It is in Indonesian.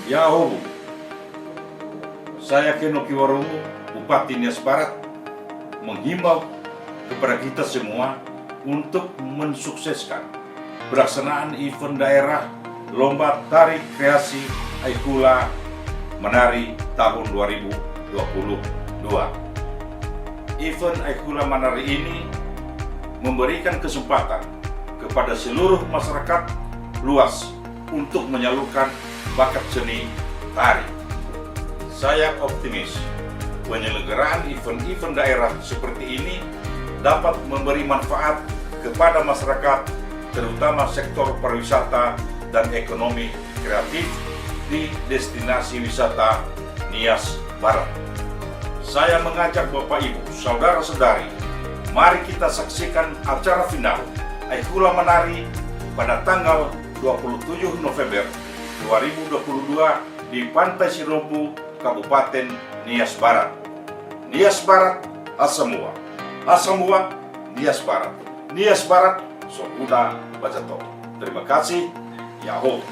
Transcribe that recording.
Yaho, saya Kenoki Waromo, Bupati Nias Barat, menghimbau kepada kita semua untuk mensukseskan pelaksanaan event daerah Lomba Tari Kreasi Aikula Menari tahun 2022. Event Aikula Menari ini memberikan kesempatan kepada seluruh masyarakat luas untuk menyalurkan bakat seni tari. Saya optimis penyelenggaraan event-event daerah seperti ini dapat memberi manfaat kepada masyarakat, terutama sektor pariwisata dan ekonomi kreatif di destinasi wisata Nias Barat. Saya mengajak Bapak Ibu, Saudara-saudari, mari kita saksikan acara final Aikula Menari pada tanggal 27 November 2022 di Pantai Sirompu, Kabupaten Nias Barat. Nias Barat, Asamua. Asamua, Nias Barat. Nias Barat, Sokuda Bajato. Terima kasih. Yaho.